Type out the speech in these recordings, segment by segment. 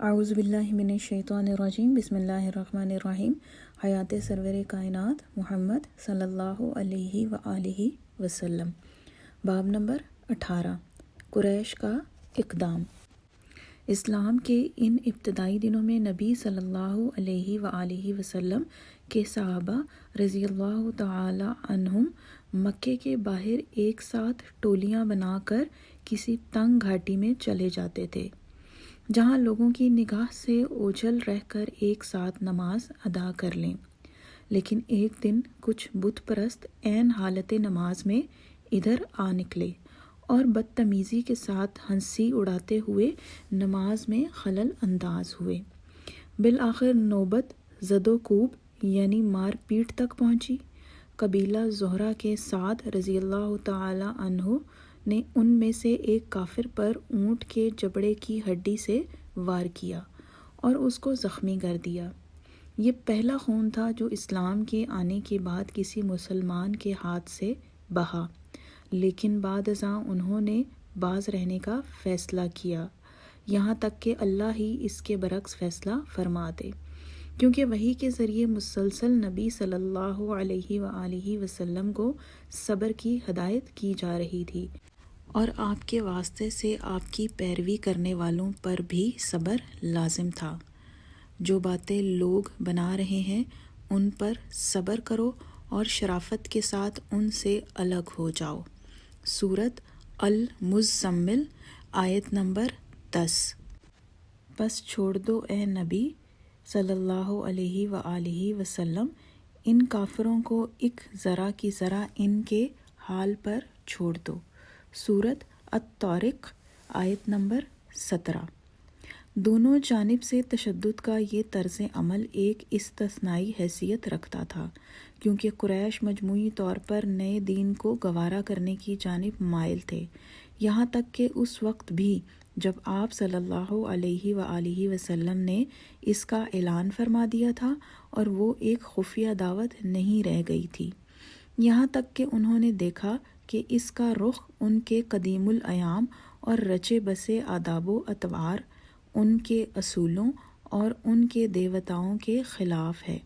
اعوذ باللہ من الشیطان الرجیم، بسم اللہ الرحمن الرحیم۔ حیات سرور کائنات محمد صلی اللہ علیہ وآلہ وسلم۔ باب نمبر 18، قریش کا اقدام۔ اسلام کے ان ابتدائی دنوں میں نبی صلی اللہ علیہ وآلہ وسلم کے صحابہ رضی اللہ تعالی عنہم مکے کے باہر ایک ساتھ ٹولیاں بنا کر کسی تنگ گھاٹی میں چلے جاتے تھے، جہاں لوگوں کی نگاہ سے اوجھل رہ کر ایک ساتھ نماز ادا کر لیں۔ لیکن ایک دن کچھ بت پرست عین حالت نماز میں ادھر آ نکلے اور بدتمیزی کے ساتھ ہنسی اڑاتے ہوئے نماز میں خلل انداز ہوئے۔ بالآخر نوبت زد و کوب یعنی مار پیٹ تک پہنچی۔ قبیلہ زہرہ کے سعد رضی اللہ تعالی عنہ نے ان میں سے ایک کافر پر اونٹ کے جبڑے کی ہڈی سے وار کیا اور اس کو زخمی کر دیا۔ یہ پہلا خون تھا جو اسلام کے آنے کے بعد کسی مسلمان کے ہاتھ سے بہا، لیکن بعد ازاں انہوں نے باز رہنے کا فیصلہ کیا، یہاں تک کہ اللہ ہی اس کے برعکس فیصلہ فرما دے، کیونکہ وحی کے ذریعے مسلسل نبی صلی اللہ علیہ وآلہ وسلم کو صبر کی ہدایت کی جا رہی تھی، اور آپ کے واسطے سے آپ کی پیروی کرنے والوں پر بھی صبر لازم تھا۔ جو باتیں لوگ بنا رہے ہیں ان پر صبر کرو اور شرافت کے ساتھ ان سے الگ ہو جاؤ۔ سورۃ المزمل، آیت نمبر 10۔ بس چھوڑ دو اے نبی صلی اللہ علیہ وآلہ وسلم ان کافروں کو، ایک ذرا کی ذرا ان کے حال پر چھوڑ دو۔ سورۃ الطارق، آیت نمبر 17۔ دونوں جانب سے تشدد کا یہ طرز عمل ایک استثنائی حیثیت رکھتا تھا، کیونکہ قریش مجموعی طور پر نئے دین کو گوارا کرنے کی جانب مائل تھے، یہاں تک کہ اس وقت بھی جب آپ صلی اللہ علیہ وآلہ وسلم نے اس کا اعلان فرما دیا تھا اور وہ ایک خفیہ دعوت نہیں رہ گئی تھی، یہاں تک کہ انہوں نے دیکھا کہ اس کا رخ ان کے قدیم الایام اور رچے بسے آداب و اطوار، ان کے اصولوں اور ان کے دیوتاؤں کے خلاف ہے۔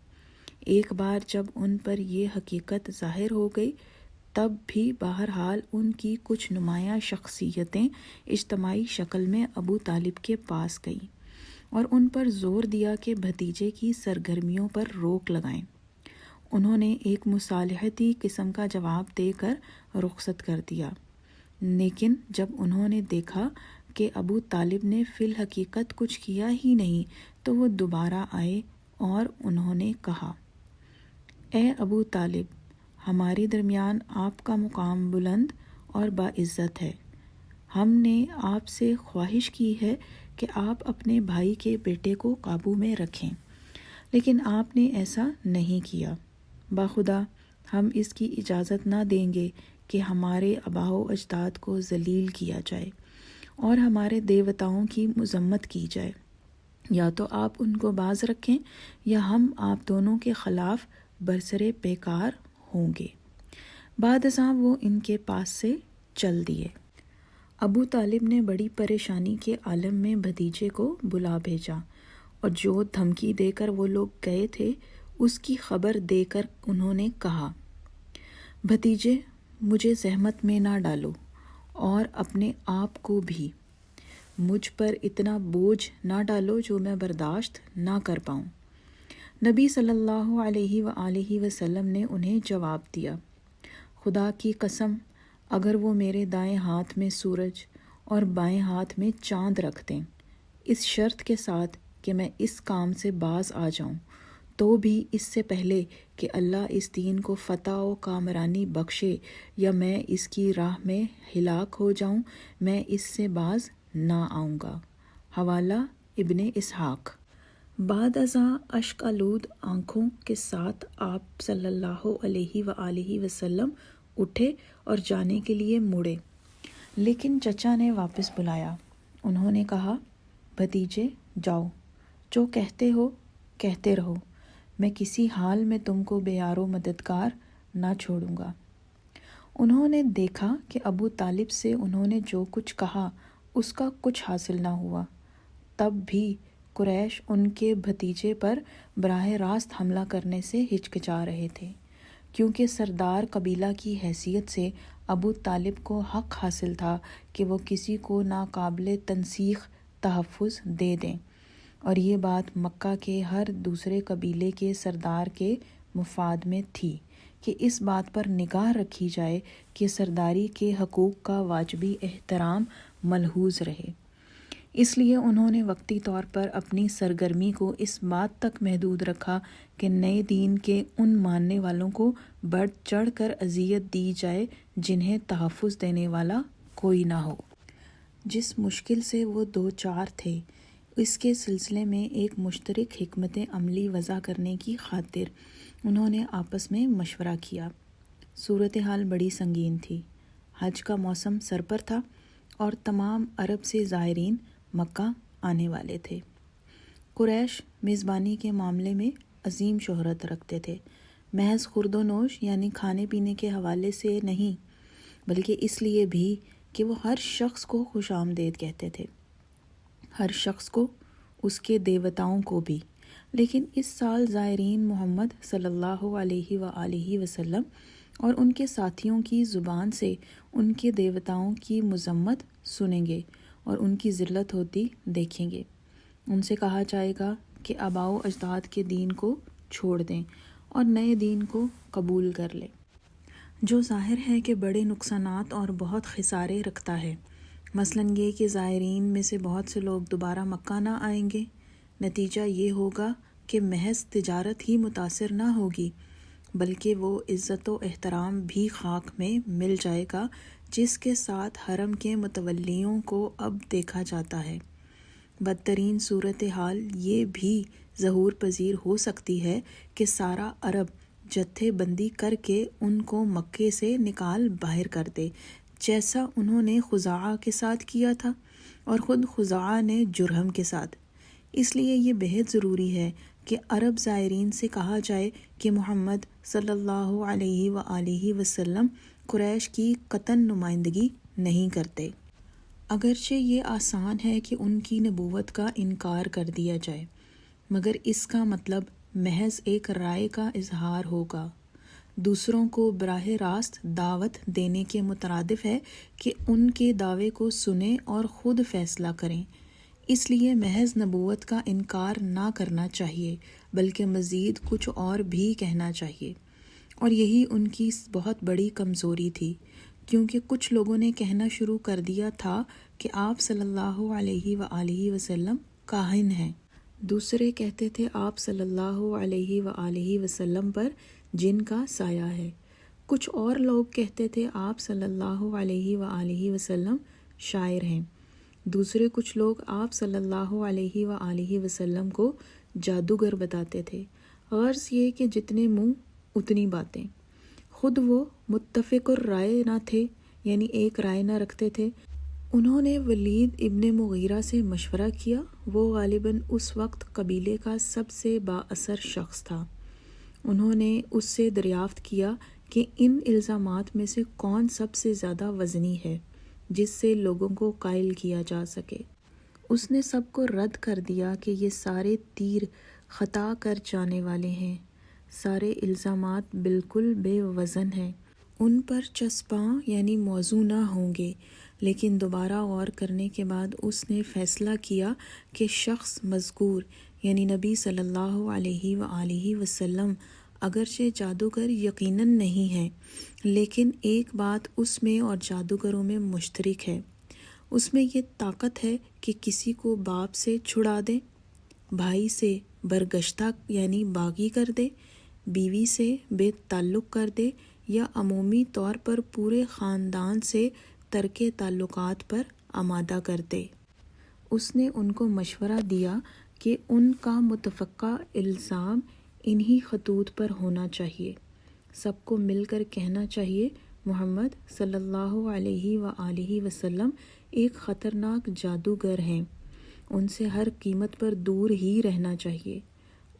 ایک بار جب ان پر یہ حقیقت ظاہر ہو گئی، تب بھی بہرحال ان کی کچھ نمایاں شخصیتیں اجتماعی شکل میں ابو طالب کے پاس گئیں اور ان پر زور دیا کہ بھتیجے کی سرگرمیوں پر روک لگائیں۔ انہوں نے ایک مصالحتی قسم کا جواب دے کر رخصت کر دیا، لیکن جب انہوں نے دیکھا کہ ابو طالب نے فی الحقیقت کچھ کیا ہی نہیں تو وہ دوبارہ آئے اور انہوں نے کہا، اے ابو طالب، ہمارے درمیان آپ کا مقام بلند اور باعزت ہے۔ ہم نے آپ سے خواہش کی ہے کہ آپ اپنے بھائی کے بیٹے کو قابو میں رکھیں، لیکن آپ نے ایسا نہیں کیا۔ بخدا ہم اس کی اجازت نہ دیں گے کہ ہمارے آباء و اجداد کو ذلیل کیا جائے اور ہمارے دیوتاؤں کی مذمت کی جائے۔ یا تو آپ ان کو باز رکھیں یا ہم آپ دونوں کے خلاف برسرِ پیکار ہوں گے۔ بعد ازاں وہ ان کے پاس سے چل دیے۔ ابو طالب نے بڑی پریشانی کے عالم میں بھتیجے کو بلا بھیجا، اور جو دھمکی دے کر وہ لوگ گئے تھے اس کی خبر دے کر انہوں نے کہا، بھتیجے، مجھے زحمت میں نہ ڈالو اور اپنے آپ کو بھی مجھ پر اتنا بوجھ نہ ڈالو جو میں برداشت نہ کر پاؤں۔ نبی صلی اللہ علیہ وآلہ وسلم نے انہیں جواب دیا، خدا کی قسم، اگر وہ میرے دائیں ہاتھ میں سورج اور بائیں ہاتھ میں چاند رکھ دیں، اس شرط کے ساتھ کہ میں اس کام سے باز آ جاؤں، تو بھی اس سے پہلے کہ اللہ اس دین کو فتح و کامرانی بخشے یا میں اس کی راہ میں ہلاک ہو جاؤں، میں اس سے باز نہ آؤں گا۔ حوالہ ابن اسحاق۔ بعد ازاں اشک آلود آنکھوں کے ساتھ آپ صلی اللہ علیہ وآلہ وسلم اٹھے اور جانے کے لیے مڑے، لیکن چچا نے واپس بلایا۔ انہوں نے کہا، بھتیجے جاؤ، جو کہتے ہو کہتے رہو، میں کسی حال میں تم کو بے یار و مددگار نہ چھوڑوں گا۔ انہوں نے دیکھا کہ ابو طالب سے انہوں نے جو کچھ کہا اس کا کچھ حاصل نہ ہوا، تب بھی قریش ان کے بھتیجے پر براہ راست حملہ کرنے سے ہچکچا رہے تھے، کیونکہ سردار قبیلہ کی حیثیت سے ابو طالب کو حق حاصل تھا کہ وہ کسی کو ناقابل تنسیخ تحفظ دے دیں، اور یہ بات مکہ کے ہر دوسرے قبیلے کے سردار کے مفاد میں تھی کہ اس بات پر نگاہ رکھی جائے کہ سرداری کے حقوق کا واجبی احترام ملحوظ رہے۔ اس لیے انہوں نے وقتی طور پر اپنی سرگرمی کو اس بات تک محدود رکھا کہ نئے دین کے ان ماننے والوں کو بڑھ چڑھ کر اذیت دی جائے جنہیں تحفظ دینے والا کوئی نہ ہو۔ جس مشکل سے وہ دوچار تھے، اس کے سلسلے میں ایک مشترک حکمت عملی وضع کرنے کی خاطر انہوں نے آپس میں مشورہ کیا۔ صورتحال بڑی سنگین تھی۔ حج کا موسم سر پر تھا اور تمام عرب سے زائرین مکہ آنے والے تھے۔ قریش میزبانی کے معاملے میں عظیم شہرت رکھتے تھے، محض خورد و نوش یعنی کھانے پینے کے حوالے سے نہیں، بلکہ اس لیے بھی کہ وہ ہر شخص کو خوش آمدید کہتے تھے، ہر شخص کو، اس کے دیوتاؤں کو بھی۔ لیکن اس سال زائرین محمد صلی اللہ علیہ وآلہ وسلم اور ان کے ساتھیوں کی زبان سے ان کے دیوتاؤں کی مذمت سنیں گے اور ان کی ذلت ہوتی دیکھیں گے۔ ان سے کہا جائے گا کہ آباء و اجداد کے دین کو چھوڑ دیں اور نئے دین کو قبول کر لیں، جو ظاہر ہے کہ بڑے نقصانات اور بہت خسارے رکھتا ہے۔ مثلاً یہ کہ زائرین میں سے بہت سے لوگ دوبارہ مکہ نہ آئیں گے۔ نتیجہ یہ ہوگا کہ محض تجارت ہی متاثر نہ ہوگی، بلکہ وہ عزت و احترام بھی خاک میں مل جائے گا جس کے ساتھ حرم کے متولیوں کو اب دیکھا جاتا ہے۔ بدترین صورتحال یہ بھی ظہور پذیر ہو سکتی ہے کہ سارا عرب جتھے بندی کر کے ان کو مکے سے نکال باہر کر دے، جیسا انہوں نے خزاعہ کے ساتھ کیا تھا اور خود خزاعہ نے جرہم کے ساتھ۔ اس لیے یہ بہت ضروری ہے کہ عرب زائرین سے کہا جائے کہ محمد صلی اللہ علیہ وآلہ وسلم قریش کی قطعاً نمائندگی نہیں کرتے۔ اگرچہ یہ آسان ہے کہ ان کی نبوت کا انکار کر دیا جائے، مگر اس کا مطلب محض ایک رائے کا اظہار ہوگا، دوسروں کو براہ راست دعوت دینے کے مترادف ہے کہ ان کے دعوے کو سنیں اور خود فیصلہ کریں۔ اس لیے محض نبوت کا انکار نہ کرنا چاہیے، بلکہ مزید کچھ اور بھی کہنا چاہیے، اور یہی ان کی بہت بڑی کمزوری تھی، کیونکہ کچھ لوگوں نے کہنا شروع کر دیا تھا کہ آپ صلی اللہ علیہ وآلہ وسلم کاہن ہیں، دوسرے کہتے تھے آپ صلی اللہ علیہ وآلہ وسلم پر جن کا سایہ ہے، کچھ اور لوگ کہتے تھے آپ صلی اللہ علیہ وآلہ وسلم شاعر ہیں، دوسرے کچھ لوگ آپ صلی اللہ علیہ وآلہ وسلم کو جادوگر بتاتے تھے۔ غرض یہ کہ جتنے منہ اتنی باتیں۔ خود وہ متفق الرائے نہ تھے، یعنی ایک رائے نہ رکھتے تھے۔ انہوں نے ولید ابن مغیرہ سے مشورہ کیا، وہ غالباً اس وقت قبیلے کا سب سے با اثر شخص تھا۔ انہوں نے اس سے دریافت کیا کہ ان الزامات میں سے کون سب سے زیادہ وزنی ہے جس سے لوگوں کو قائل کیا جا سکے۔ اس نے سب کو رد کر دیا کہ یہ سارے تیر خطا کر جانے والے ہیں، سارے الزامات بالکل بے وزن ہیں، ان پر چسپاں یعنی موضوع نہ ہوں گے۔ لیکن دوبارہ غور کرنے کے بعد اس نے فیصلہ کیا کہ شخص مذکور یعنی نبی صلی اللہ علیہ وآلہ وسلم اگرچہ جادوگر یقیناً نہیں ہے، لیکن ایک بات اس میں اور جادوگروں میں مشترک ہے، اس میں یہ طاقت ہے کہ کسی کو باپ سے چھڑا دے، بھائی سے برگشتہ یعنی باغی کر دے، بیوی سے بے تعلق کر دے، یا عمومی طور پر پورے خاندان سے ترک تعلقات پر آمادہ کر دے۔ اس نے ان کو مشورہ دیا کہ ان کا متفقہ الزام انہی خطوط پر ہونا چاہیے، سب کو مل کر کہنا چاہیے محمد صلی اللہ علیہ وآلہ وسلم ایک خطرناک جادوگر ہیں، ان سے ہر قیمت پر دور ہی رہنا چاہیے۔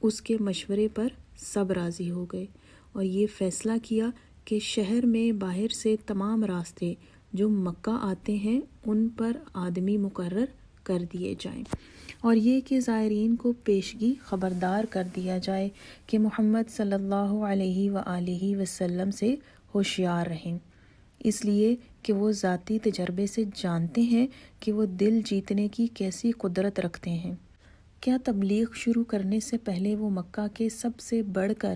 اس کے مشورے پر سب راضی ہو گئے اور یہ فیصلہ کیا کہ شہر میں باہر سے تمام راستے جو مکہ آتے ہیں ان پر آدمی مقرر کر دیے جائیں، اور یہ کہ زائرین کو پیشگی خبردار کر دیا جائے کہ محمد صلی اللہ علیہ وآلہ وسلم سے ہوشیار رہیں، اس لیے کہ وہ ذاتی تجربے سے جانتے ہیں کہ وہ دل جیتنے کی کیسی قدرت رکھتے ہیں۔ کیا تبلیغ شروع کرنے سے پہلے وہ مکہ کے سب سے بڑھ کر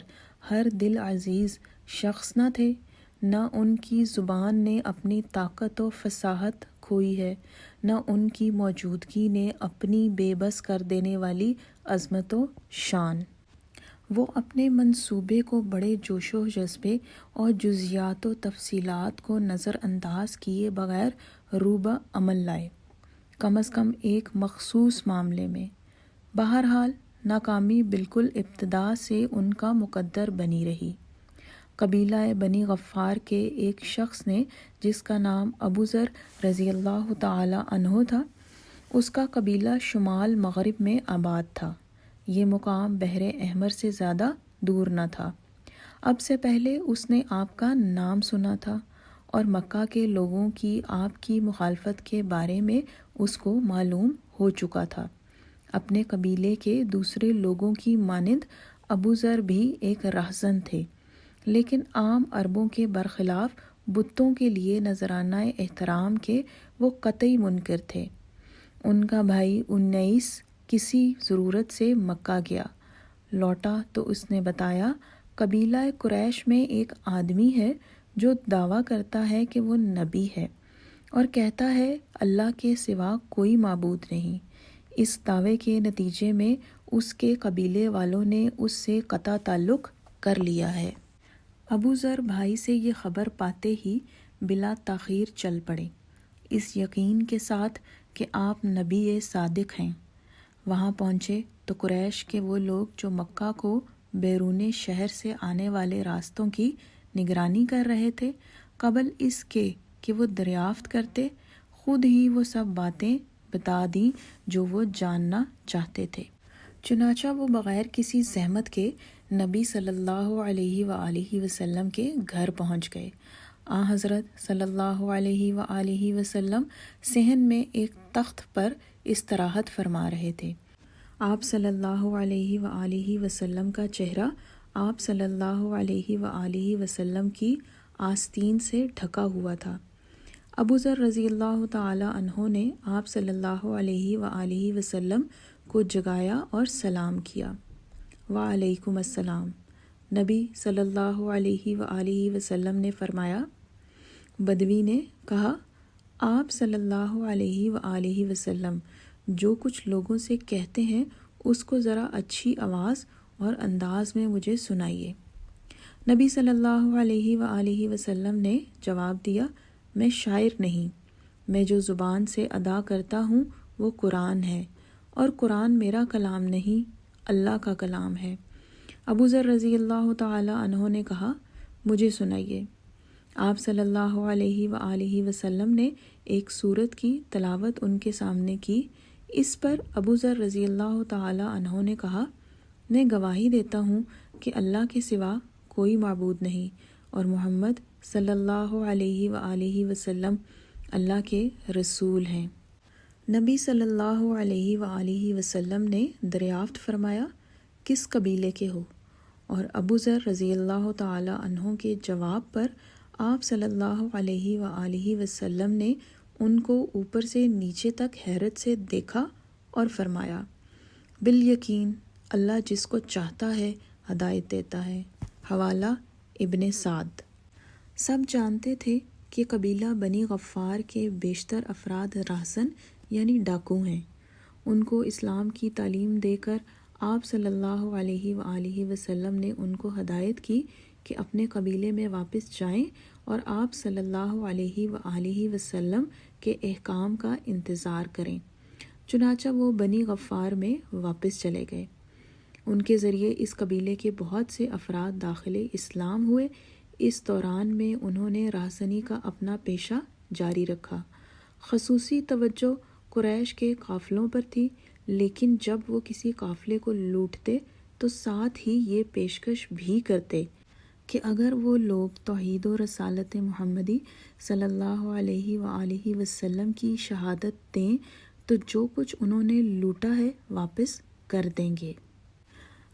ہر دل عزیز شخص نہ تھے؟ نہ ان کی زبان نے اپنی طاقت و فصاحت کھوئی ہے، نہ ان کی موجودگی نے اپنی بے بس کر دینے والی عظمت و شان۔ وہ اپنے منصوبے کو بڑے جوش و جذبے اور جزیات و تفصیلات کو نظر انداز کیے بغیر روبہ عمل لائے، کم از کم ایک مخصوص معاملے میں۔ بہرحال ناکامی بالکل ابتدا سے ان کا مقدر بنی رہی۔ قبیلہ بنی غفار کے ایک شخص نے، جس کا نام ابو ذر رضی اللہ تعالی عنہ تھا، اس کا قبیلہ شمال مغرب میں آباد تھا۔ یہ مقام بحر احمر سے زیادہ دور نہ تھا۔ اب سے پہلے اس نے آپ کا نام سنا تھا، اور مکہ کے لوگوں کی آپ کی مخالفت کے بارے میں اس کو معلوم ہو چکا تھا۔ اپنے قبیلے کے دوسرے لوگوں کی مانند ابو ذر بھی ایک راہزن تھے، لیکن عام عربوں کے برخلاف بتوں کے لیے نذرانہ احترام کے وہ قطعی منکر تھے۔ ان کا بھائی انیس کسی ضرورت سے مکہ گیا، لوٹا تو اس نے بتایا، قبیلہ قریش میں ایک آدمی ہے جو دعویٰ کرتا ہے کہ وہ نبی ہے، اور کہتا ہے اللہ کے سوا کوئی معبود نہیں۔ اس دعوے کے نتیجے میں اس کے قبیلے والوں نے اس سے قطع تعلق کر لیا ہے۔ ابو ذر بھائی سے یہ خبر پاتے ہی بلا تاخیر چل پڑے، اس یقین کے ساتھ کہ آپ نبی صادق ہیں۔ وہاں پہنچے تو قریش کے وہ لوگ جو مکہ کو بیرون شہر سے آنے والے راستوں کی نگرانی کر رہے تھے، قبل اس کے کہ وہ دریافت کرتے، خود ہی وہ سب باتیں بتا دیں جو وہ جاننا چاہتے تھے۔ چنانچہ وہ بغیر کسی زحمت کے نبی صلی اللہ علیہ وآلہ وسلم کے گھر پہنچ گئے۔ حضرت صلی اللہ علیہ وآلہ وسلم صحن میں ایک تخت پر استراحت فرما رہے تھے۔ آپ صلی اللہ علیہ وآلہ وسلم کا چہرہ آپ صلی اللہ علیہ وآلہ وسلم کی آستین سے ڈھکا ہوا تھا۔ ابو ذر رضی اللہ تعالی عنہ نے آپ صلی اللہ علیہ وآلہ وسلم کو جگایا اور سلام کیا۔ وعلیکم السلام۔ نبی صلی اللہ علیہ وآلہ وسلم نے فرمایا۔ بدوی نے کہا، آپ صلی اللہ علیہ وآلہ وسلم جو کچھ لوگوں سے کہتے ہیں اس کو ذرا اچھی آواز اور انداز میں مجھے سنائیے۔ نبی صلی اللہ علیہ وآلہ وسلم نے جواب دیا، میں شاعر نہیں، میں جو زبان سے ادا کرتا ہوں وہ قرآن ہے، اور قرآن میرا کلام نہیں، اللہ کا کلام ہے۔ ابو ذر رضی اللہ تعالی عنہ نے کہا، مجھے سنائیے۔ آپ صلی اللہ علیہ وآلہ وسلم نے ایک سورت کی تلاوت ان کے سامنے کی۔ اس پر ابو ذر رضی اللہ تعالی عنہ نے کہا، میں گواہی دیتا ہوں کہ اللہ کے سوا کوئی معبود نہیں، اور محمد صلی اللہ علیہ وآلہ وسلم اللہ کے رسول ہیں۔ نبی صلی اللہ علیہ وآلہ وسلم نے دریافت فرمایا، کس قبیلے کے ہو؟ اور ابو ذر رضی اللہ تعالی عنہ کے جواب پر آپ صلی اللہ علیہ وآلہ وسلم نے ان کو اوپر سے نیچے تک حیرت سے دیکھا اور فرمایا، بالیقین اللہ جس کو چاہتا ہے ہدایت دیتا ہے۔ حوالہ ابن سعد۔ سب جانتے تھے کہ قبیلہ بنی غفار کے بیشتر افراد راہزن یعنی ڈاکو ہیں۔ ان کو اسلام کی تعلیم دے کر آپ صلی اللہ علیہ وآلہ وسلم نے ان کو ہدایت کی کہ اپنے قبیلے میں واپس جائیں اور آپ صلی اللہ علیہ وآلہ وسلم کے احکام کا انتظار کریں۔ چنانچہ وہ بنی غفار میں واپس چلے گئے۔ ان کے ذریعے اس قبیلے کے بہت سے افراد داخل اسلام ہوئے۔ اس دوران میں انہوں نے راہزنی کا اپنا پیشہ جاری رکھا۔ خصوصی توجہ قریش کے قافلوں پر تھی، لیکن جب وہ کسی قافلے کو لوٹتے تو ساتھ ہی یہ پیشکش بھی کرتے کہ اگر وہ لوگ توحید و رسالت محمدی صلی اللہ علیہ وآلہ وسلم کی شہادت دیں تو جو کچھ انہوں نے لوٹا ہے واپس کر دیں گے۔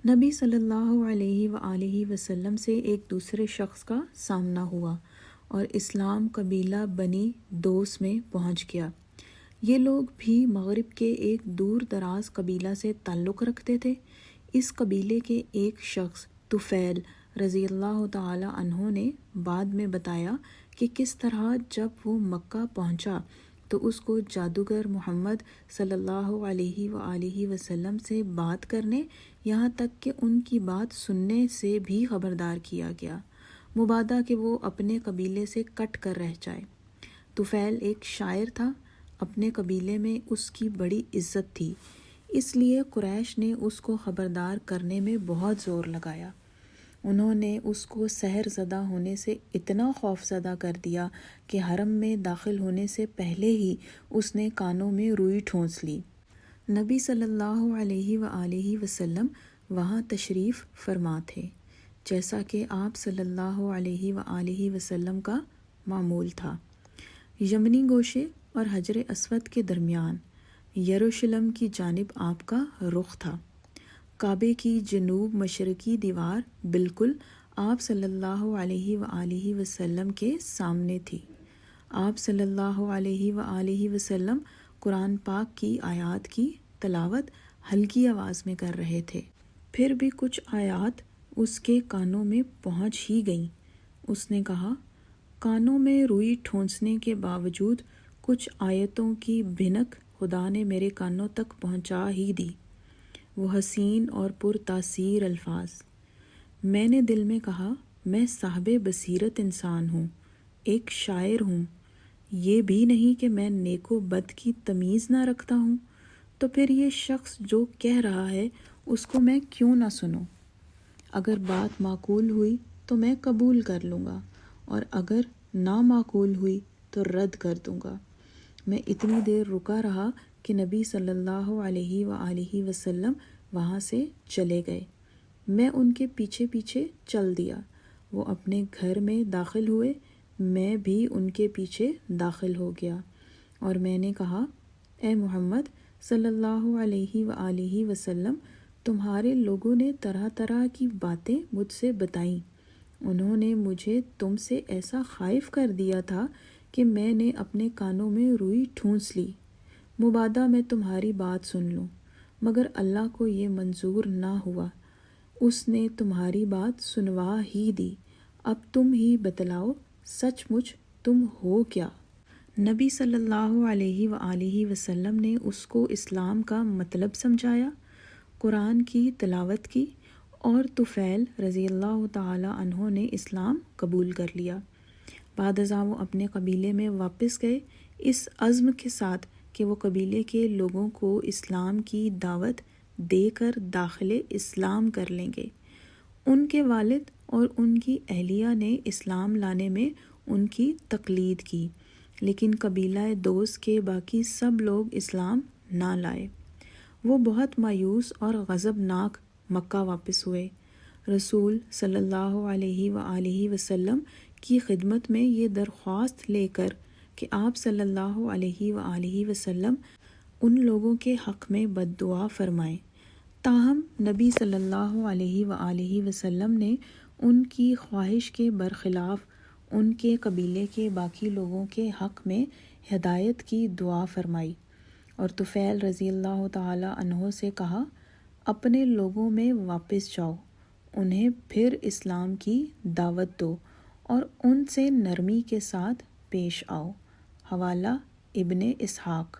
نبی صلی اللہ علیہ وآلہ وسلم سے ایک دوسرے شخص کا سامنا ہوا اور اسلام قبیلہ بنی دوس میں پہنچ گیا۔ یہ لوگ بھی مغرب کے ایک دور دراز قبیلہ سے تعلق رکھتے تھے۔ اس قبیلے کے ایک شخص طفیل رضی اللہ تعالی عنہ نے بعد میں بتایا کہ کس طرح جب وہ مکہ پہنچا تو اس کو جادوگر محمد صلی اللہ علیہ وآلہ وسلم سے بات کرنے یہاں تک کہ ان کی بات سننے سے بھی خبردار کیا گیا، مبادا کہ وہ اپنے قبیلے سے کٹ کر رہ جائے۔ طفیل ایک شاعر تھا، اپنے قبیلے میں اس کی بڑی عزت تھی، اس لیے قریش نے اس کو خبردار کرنے میں بہت زور لگایا۔ انہوں نے اس کو سحر زدہ ہونے سے اتنا خوف زدہ کر دیا کہ حرم میں داخل ہونے سے پہلے ہی اس نے کانوں میں روئی ٹھونس لی۔ نبی صلی اللہ علیہ وآلہ وسلم وہاں تشریف فرما تھے، جیسا کہ آپ صلی اللہ علیہ وآلہ وسلم کا معمول تھا۔ یمنی گوشے اور حجر اسود کے درمیان یروشلم کی جانب آپ کا رخ تھا۔ کعبے کی جنوب مشرقی دیوار بالکل آپ صلی اللہ علیہ وآلہ وسلم کے سامنے تھی۔ آپ صلی اللہ علیہ وآلہ وسلم قرآن پاک کی آیات کی تلاوت ہلکی آواز میں کر رہے تھے، پھر بھی کچھ آیات اس کے کانوں میں پہنچ ہی گئیں۔ اس نے کہا، کانوں میں روئی ٹھونسنے کے باوجود کچھ آیتوں کی بھنک خدا نے میرے کانوں تک پہنچا ہی دی۔ وہ حسین اور پر تاثیر الفاظ۔ میں نے دل میں کہا، میں صاحب بصیرت انسان ہوں، ایک شاعر ہوں، یہ بھی نہیں کہ میں نیک و بد کی تمیز نہ رکھتا ہوں، تو پھر یہ شخص جو کہہ رہا ہے اس کو میں کیوں نہ سنوں؟ اگر بات معقول ہوئی تو میں قبول کر لوں گا، اور اگر نامعقول ہوئی تو رد کر دوں گا۔ میں اتنی دیر رکا رہا کہ نبی صلی اللہ علیہ وآلہ وسلم وہاں سے چلے گئے۔ میں ان کے پیچھے پیچھے چل دیا۔ وہ اپنے گھر میں داخل ہوئے، میں بھی ان کے پیچھے داخل ہو گیا، اور میں نے کہا، اے محمد صلی اللہ علیہ وآلہ وسلم، تمہارے لوگوں نے طرح طرح کی باتیں مجھ سے بتائیں۔ انہوں نے مجھے تم سے ایسا خائف کر دیا تھا کہ میں نے اپنے کانوں میں روئی ٹھونس لی، مبادا میں تمہاری بات سن لوں، مگر اللہ کو یہ منظور نہ ہوا، اس نے تمہاری بات سنوا ہی دی۔ اب تم ہی بتلاؤ، سچ مچ تم ہو کیا؟ نبی صلی اللہ علیہ وآلہ وسلم نے اس کو اسلام کا مطلب سمجھایا، قرآن کی تلاوت کی، اور طفیل رضی اللہ تعالی عنہ نے اسلام قبول کر لیا۔ بعد ازاں وہ اپنے قبیلے میں واپس گئے، اس عزم کے ساتھ کہ وہ قبیلے کے لوگوں کو اسلام کی دعوت دے کر داخل اسلام کر لیں گے۔ ان کے والد اور ان کی اہلیہ نے اسلام لانے میں ان کی تقلید کی، لیکن قبیلہ دوس کے باقی سب لوگ اسلام نہ لائے۔ وہ بہت مایوس اور غضبناک مکہ واپس ہوئے۔ رسول صلی اللہ علیہ وآلہ وسلم کی خدمت میں یہ درخواست لے کر کہ آپ صلی اللہ علیہ وآلہ وسلم ان لوگوں کے حق میں بد دعا فرمائیں، تاہم نبی صلی اللہ علیہ وآلہ وسلم نے ان کی خواہش کے برخلاف ان کے قبیلے کے باقی لوگوں کے حق میں ہدایت کی دعا فرمائی، اور طفیل رضی اللہ تعالی عنہ سے کہا، اپنے لوگوں میں واپس جاؤ، انہیں پھر اسلام کی دعوت دو اور ان سے نرمی کے ساتھ پیش آؤ۔ حوالہ ابن اسحاق۔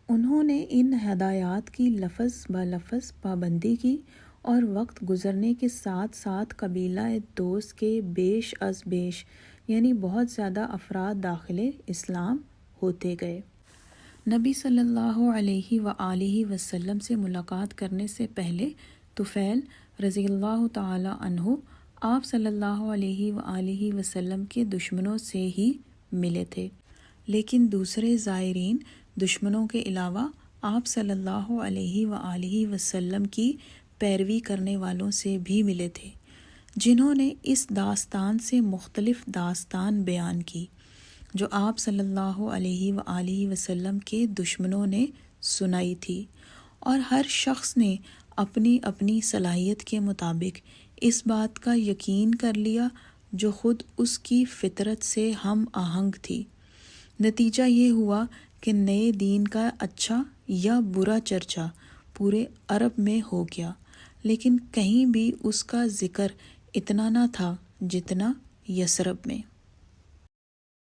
انہوں نے ان ہدایات کی لفظ بلفظ پابندی کی، اور وقت گزرنے کے ساتھ ساتھ قبیلہ دوس کے بیش از بیش یعنی بہت زیادہ افراد داخل اسلام ہوتے گئے۔ نبی صلی اللہ علیہ وآلہ وسلم سے ملاقات کرنے سے پہلے طفیل رضی اللہ تعالی عنہ آپ صلی اللہ علیہ وآلہ وسلم کے دشمنوں سے ہی ملے تھے، لیکن دوسرے زائرین دشمنوں کے علاوہ آپ صلی اللہ علیہ وآلہ وسلم کی پیروی کرنے والوں سے بھی ملے تھے، جنہوں نے اس داستان سے مختلف داستان بیان کی جو آپ صلی اللہ علیہ وآلہ وسلم کے دشمنوں نے سنائی تھی، اور ہر شخص نے اپنی اپنی صلاحیت کے مطابق اس بات کا یقین کر لیا جو خود اس کی فطرت سے ہم آہنگ تھی۔ نتیجہ یہ ہوا کہ نئے دین کا اچھا یا برا چرچا پورے عرب میں ہو گیا، لیکن کہیں بھی اس کا ذکر اتنا نہ تھا جتنا یثرب میں۔